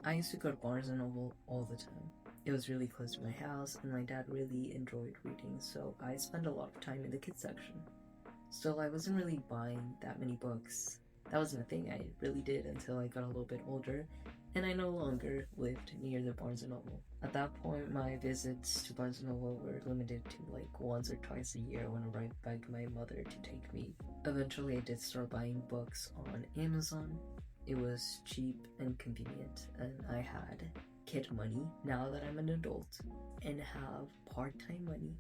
I used to go to Barnes& and Noble all the time. It was really close to my house, and my dad really enjoyed reading, so I spent a lot of time in the kids section. Still, I wasn't really buying that many books. That wasn't a thing I really did until I got a little bit older, and I no longer lived near the Barnes & Noble. At that point, my visits to Barnes & Noble were limited to like once or twice a year when I begged my mother to take me. Eventually, I did start buying books on Amazon. It was cheap and convenient, and I had kid money now that I'm an adult and have part-time money,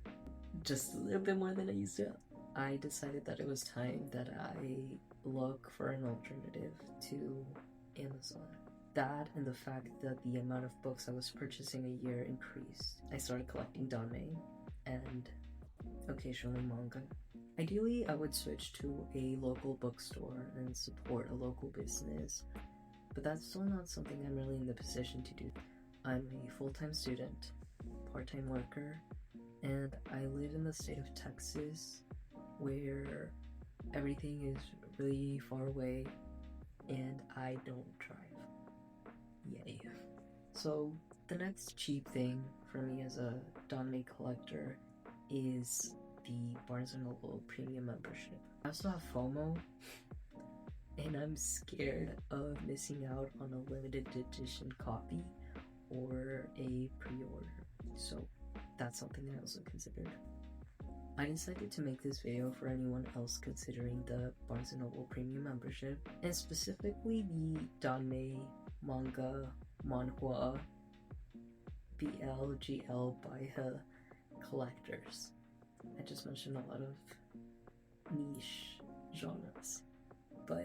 just a little bit more than I used to have. I decided that it was time that I look for an alternative to Amazon. That and the fact that the amount of books I was purchasing a year increased. I started collecting danmei and occasionally manga. Ideally, I would switch to a local bookstore and support a local business, but that's still not something I'm really in the position to do. I'm a full-time student, part-time worker, and I live in the state of Texas, where everything is really far away and I don't drive. Yay. So the next cheap thing for me as a danmei collector is the Barnes & Noble premium membership. I also have FOMO, and I'm scared of missing out on a limited edition copy or a pre-order. So that's something I also considered. I decided to make this video for anyone else considering the Barnes & Noble premium membership, and specifically the danmei, manga, manhwa, BL, GL, BL collectors. I just mentioned a lot of niche genres, but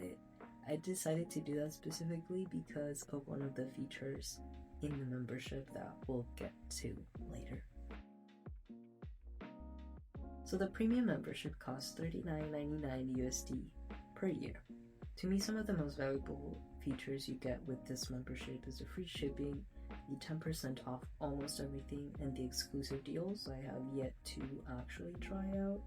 I decided to do that specifically because of one of the features in the membership that we'll get to later. So the premium membership costs $39.99 USD per year. To me, some of the most valuable features you get with this membership is the free shipping, the 10% off almost everything, and the exclusive deals I have yet to actually try out.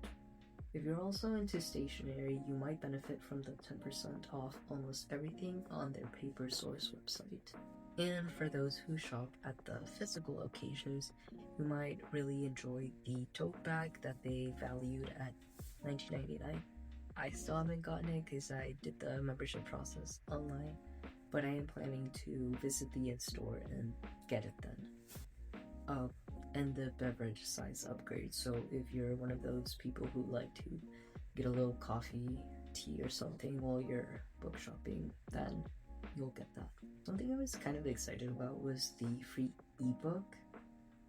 If you're also into stationery, you might benefit from the 10% off almost everything on their paper source website. And for those who shop at the physical occasions, you might really enjoy the tote bag that they valued at $19.99. I still haven't gotten it because I did the membership process online, but I am planning to visit the in-store and get it then. And the beverage size upgrade, so if you're one of those people who like to get a little coffee, tea, or something while you're book shopping, then you'll get that. Something I was kind of excited about was the free ebook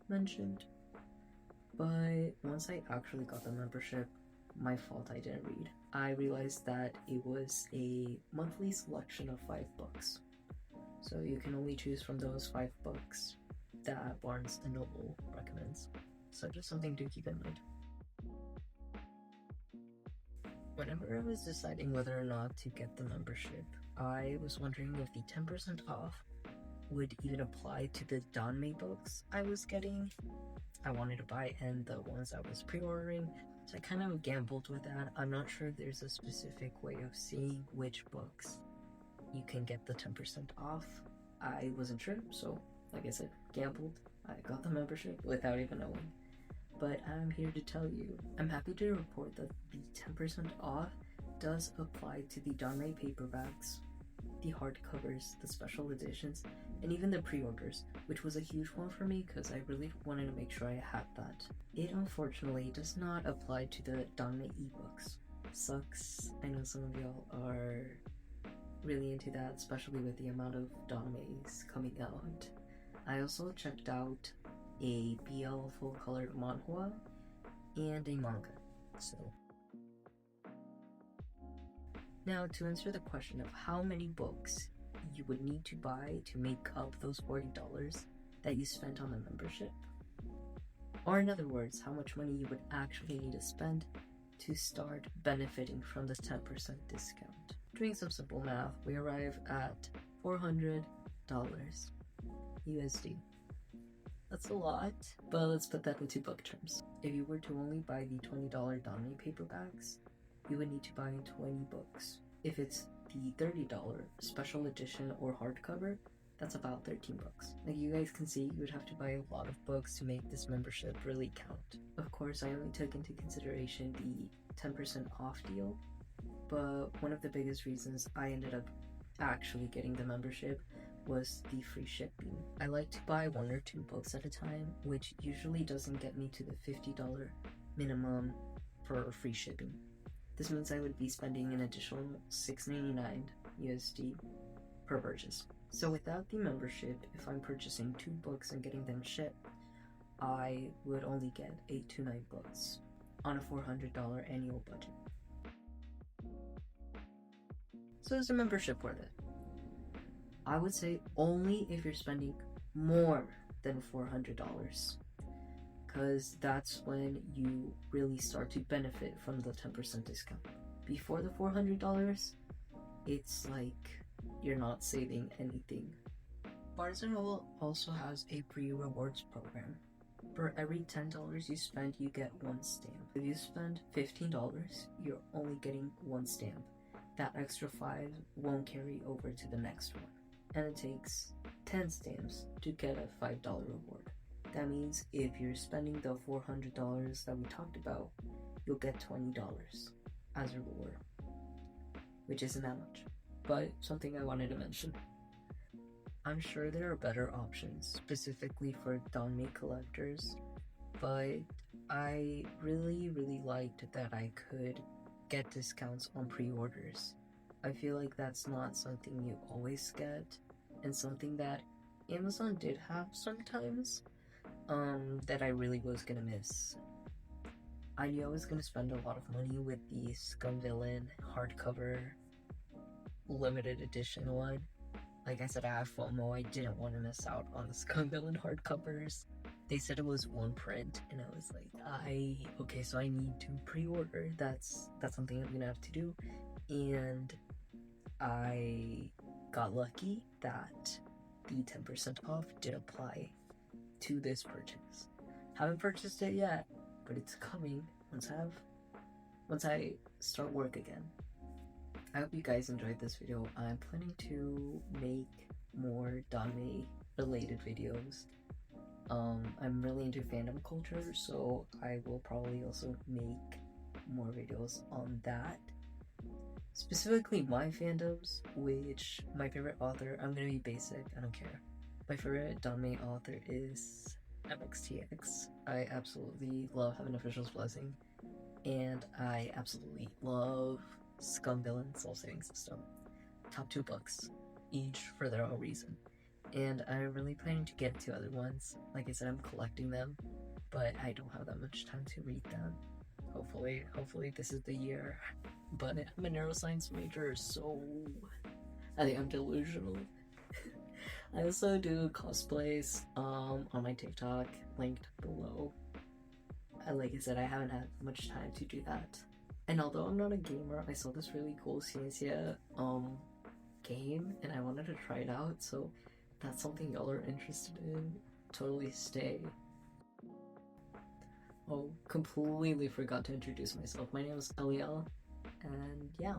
mentioned, but once I actually got the membership, my fault, I didn't read. I realized that it was a monthly selection of 5 books, so you can only choose from those 5 books that Barnes & Noble recommends. So just something to keep in mind. Whenever I was deciding whether or not to get the membership, I was wondering if the 10% off would even apply to the danmei books I was getting. I wanted to buy and the ones I was pre-ordering, so I kind of gambled with that. I'm not sure if there's a specific way of seeing which books you can get the 10% off. I wasn't sure, so like I said, gambled. I got the membership without even knowing. But I'm here to tell you, I'm happy to report that the 10% off does apply to the danmei paperbacks, the hardcovers, the special editions, and even the pre-orders, which was a huge one for me because I really wanted to make sure I had that. It unfortunately does not apply to the danmei ebooks. Sucks. I know some of y'all are really into that, especially with the amount of danmeis coming out. I also checked out a BL full-colored manhwa and a manga. So now, to answer the question of how many books you would need to buy to make up those $40 that you spent on the membership, or in other words, how much money you would actually need to spend to start benefiting from the 10% discount. Doing some simple math, we arrive at $400 USD. That's a lot, but let's put that into book terms. If you were to only buy the $20 danmei paperbacks, you would need to buy 20 books. If it's the $30 special edition or hardcover, that's about 13 books. Like you guys can see, you would have to buy a lot of books to make this membership really count. Of course, I only took into consideration the 10% off deal, but one of the biggest reasons I ended up actually getting the membership was the free shipping. I like to buy 1 or 2 books at a time, which usually doesn't get me to the $50 minimum for free shipping. This means I would be spending an additional $6.99 USD per purchase. So without the membership, if I'm purchasing 2 books and getting them shipped, I would only get 8 to 9 books on a $400 annual budget. So is the membership worth it? I would say only if you're spending more than $400, because that's when you really start to benefit from the 10% discount. Before the $400, it's like you're not saving anything. Barnes & Noble also has a pre-rewards program. For every $10 you spend, you get 1 stamp. If you spend $15, you're only getting 1 stamp. That extra 5 won't carry over to the next one. And it takes 10 stamps to get a $5 reward. That means if you're spending the $400 that we talked about, you'll get $20 as a reward, which isn't that much, but something I wanted to mention. I'm sure there are better options specifically for danmei collectors, but I really liked that I could get discounts on pre-orders. I feel like that's not something you always get, and something that Amazon did have sometimes, that I really was gonna miss. I knew I was gonna spend a lot of money with the Scum Villain hardcover limited edition one. Like I said, I have FOMO. I didn't want to miss out on the Scum Villain hardcovers. They said it was 1 print, and I was like, okay, so I need to pre-order. That's something I'm gonna have to do. And I got lucky that the 10% off did apply to this purchase. Haven't purchased it yet, but it's coming once I start work again. I hope you guys enjoyed this video. I'm planning to make more danmei related videos. I'm really into fandom culture, so I will probably also make more videos on that. Specifically my fandoms, which my favorite author, I'm gonna be basic, I don't care. My favorite danmei author is MXTX. I absolutely love Heaven Official's Blessing, and I absolutely love Scum Villain Soul Saving System. Top 2 books, each for their own reason. And I'm really planning to get to other ones. Like I said, I'm collecting them, but I don't have that much time to read them. Hopefully this is the year. But I'm a neuroscience major, so I think I'm delusional. I also do cosplays on my TikTok, linked below. Like I said, I haven't had much time to do that. And although I'm not a gamer, I saw this really cool Ciencia game, and I wanted to try it out, so if that's something y'all are interested in, totally stay. Oh, completely forgot to introduce myself. My name is Eliel, and yeah.